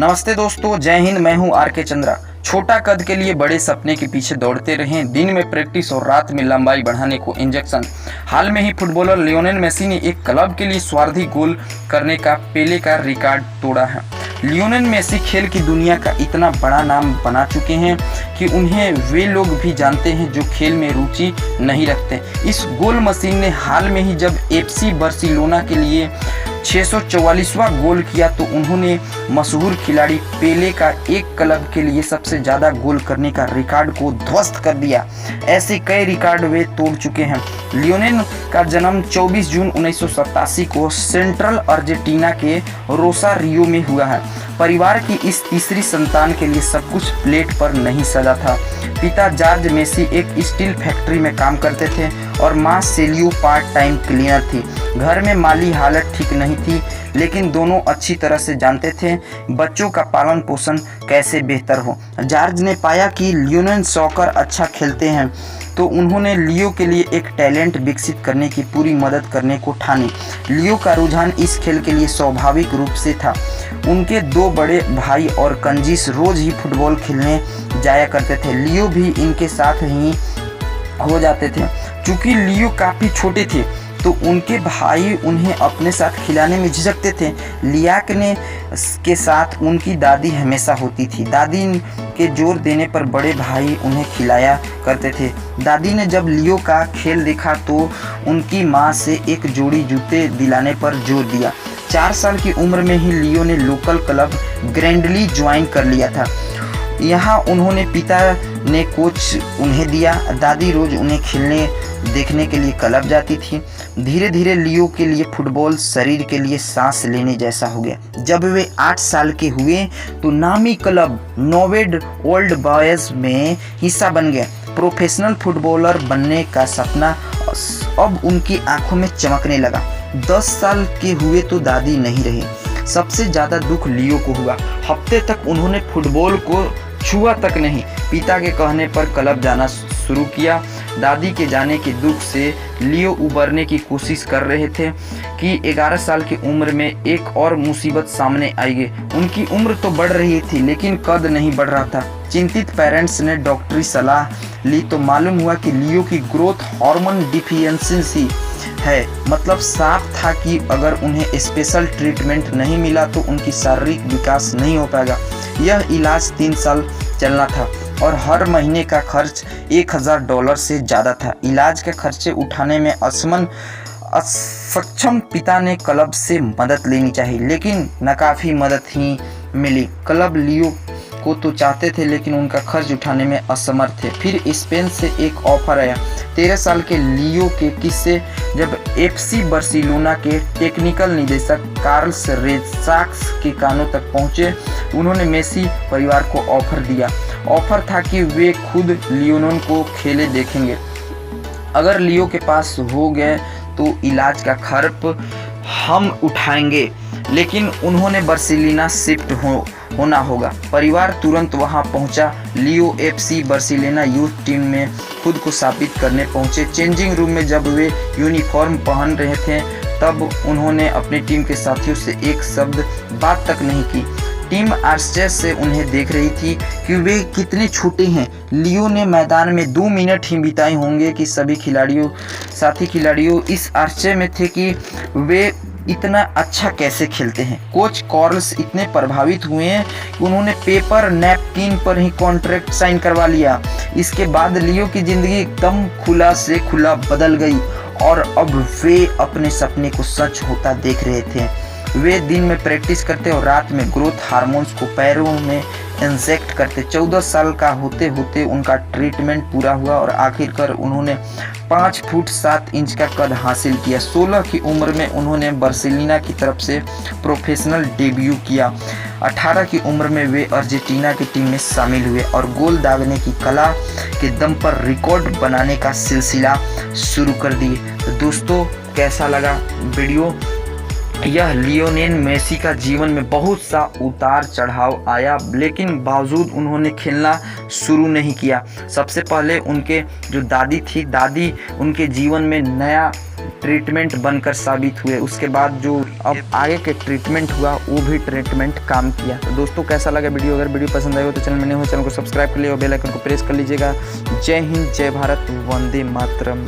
नमस्ते दोस्तों, जय हिंद। मैं हूं आर.के. चंद्रा। छोटा कद के लिए बड़े सपने के पीछे दौड़ते रहें, दिन में प्रैक्टिस और रात में लंबाई बढ़ाने को इंजेक्शन। हाल में ही फुटबॉलर लियोनेल मेसी ने एक क्लब के लिए स्वार्थी गोल करने का पेले का रिकॉर्ड तोड़ा है। लियोनेल मेसी खेल की दुनिया का इतना बड़ा नाम बना चुके हैं कि उन्हें वे लोग भी जानते हैं जो खेल में रुचि नहीं रखते। इस गोल मशीन ने हाल में ही जब एफसी बार्सिलोना के लिए 644वां गोल किया तो उन्होंने मशहूर खिलाड़ी पेले का एक क्लब के लिए सबसे ज़्यादा गोल करने का रिकॉर्ड को ध्वस्त कर दिया। ऐसे कई रिकॉर्ड वे तोड़ चुके हैं। लियोनेल का जन्म 24 जून 1987 को सेंट्रल अर्जेंटीना के रोसारियो में हुआ है। परिवार की इस तीसरी संतान के लिए सब कुछ प्लेट पर नहीं सजा था। पिता जॉर्ज मेसी एक स्टील फैक्ट्री में काम करते थे और मां सेलियो पार्ट टाइम क्लीनर थी। घर में माली हालत ठीक नहीं थी, लेकिन दोनों अच्छी तरह से जानते थे बच्चों का पालन पोषण कैसे बेहतर हो। जॉर्ज ने पाया कि लियोनेल सॉकर अच्छा खेलते हैं तो उन्होंने लियो के लिए एक टैलेंट विकसित करने की पूरी मदद करने को ठानी। लियो का रुझान इस खेल के लिए स्वाभाविक रूप से था। उनके दो बड़े भाई और कंजीस रोज ही फुटबॉल खेलने जाया करते थे। लियो भी इनके साथ ही हो जाते थे। चूँकि लियो काफ़ी छोटे थे तो उनके भाई उन्हें अपने साथ खिलाने में झिझकते थे। लियाक ने के साथ उनकी दादी हमेशा होती थी। दादी के जोर देने पर बड़े भाई उन्हें खिलाया करते थे। दादी ने जब लियो का खेल देखा तो उनकी मां से एक जोड़ी जूते दिलाने पर जोर दिया। 4 साल की उम्र में ही लियो ने लोकल क्लब ग्रैंडली ज्वाइन कर लिया था। यहाँ उन्होंने पिता ने कोच उन्हें दिया। दादी रोज उन्हें खेलने देखने के लिए क्लब जाती थी। धीरे धीरे लियो के लिए फुटबॉल शरीर के लिए सांस लेने जैसा हो गया। जब वे 8 साल के हुए तो नामी क्लब नोवेड ओल्ड बॉयज में हिस्सा बन गए। प्रोफेशनल फुटबॉलर बनने का सपना अब उनकी आंखों में चमकने लगा। 10 साल के हुए तो दादी नहीं रही। सबसे ज़्यादा दुख लियो को हुआ। हफ्ते तक उन्होंने फुटबॉल को छुआ तक नहीं। पिता के कहने पर क्लब जाना शुरू किया। दादी के जाने के दुख से लियो उबरने की कोशिश कर रहे थे कि 11 साल की उम्र में एक और मुसीबत सामने आई। उनकी उम्र तो बढ़ रही थी लेकिन कद नहीं बढ़ रहा था। चिंतित पेरेंट्स ने डॉक्टरी सलाह ली तो मालूम हुआ कि लियो की ग्रोथ हार्मोन डिफिशिएंसी है। मतलब साफ था कि अगर उन्हें स्पेशल ट्रीटमेंट नहीं मिला तो उनकी शारीरिक विकास नहीं हो पाएगा। यह इलाज 3 साल चलना था और हर महीने का खर्च $1000 से ज़्यादा था। इलाज के खर्चे उठाने में असक्षम पिता ने क्लब से मदद लेनी चाहिए, लेकिन नाकाफी मदद ही मिली। क्लब लियो को तो चाहते थे लेकिन उनका खर्च उठाने में असमर्थ थे। फिर स्पेन से एक ऑफर आया। 13 साल के लियो के किस्से जब एफसी बार्सिलोना के टेक्निकल निदेशक कार्ल्स रेसाक्स के कानों तक पहुंचे, उन्होंने मेसी परिवार को ऑफर दिया। ऑफर था कि वे खुद लियोनेल को खेले देखेंगे। अगर लियो के पास हो गए तो इलाज का खर्च हम उठाएंगे, लेकिन उन्होंने बार्सिलोना शिफ्ट होना होगा। परिवार तुरंत वहां पहुंचा। लियो एफसी बार्सिलोना यूथ टीम में खुद को साबित करने पहुंचे। चेंजिंग रूम में जब वे यूनिफॉर्म पहन रहे थे तब उन्होंने अपनी टीम के साथियों से एक शब्द बात तक नहीं की। टीम आश्चर्य से उन्हें देख रही थी कि वे कितने छोटे हैं। लियो ने मैदान में 2 मिनट ही बिताए होंगे कि सभी साथी खिलाड़ियों इस आश्चर्य में थे कि वे इतना अच्छा कैसे खेलते हैं। कोच कार्ल्स इतने प्रभावित हुए हैं कि उन्होंने पेपर नैपकिन पर ही कॉन्ट्रैक्ट साइन करवा लिया। इसके बाद लियो की ज़िंदगी एकदम खुला से खुला बदल गई और अब वे अपने सपने को सच होता देख रहे थे। वे दिन में प्रैक्टिस करते और रात में ग्रोथ हार्मोन्स को पैरों में इंजेक्ट करते। 14 साल का होते होते उनका ट्रीटमेंट पूरा हुआ और आखिरकार उन्होंने 5 फुट 7 इंच का कद हासिल किया। 16 की उम्र में उन्होंने बार्सिलोना की तरफ से प्रोफेशनल डेब्यू किया। 18 की उम्र में वे अर्जेंटीना की टीम में शामिल हुए और गोल दागने की कला के दम पर रिकॉर्ड बनाने का सिलसिला शुरू कर दिए। तो दोस्तों, कैसा लगा वीडियो? यह लियोनेल मेसी का जीवन में बहुत सा उतार चढ़ाव आया, लेकिन बावजूद उन्होंने खेलना शुरू नहीं किया। सबसे पहले उनके जो दादी थी, दादी उनके जीवन में नया ट्रीटमेंट बनकर साबित हुए। उसके बाद जो अब आगे के ट्रीटमेंट हुआ वो भी ट्रीटमेंट काम किया। तो दोस्तों कैसा लगा वीडियो? अगर वीडियो पसंद आए हो तो चैनल में नए हो चैनल को सब्सक्राइब कर लिया और बेल आइकन को प्रेस कर लीजिएगा। जय हिंद, जय भारत, वंदे मातरम।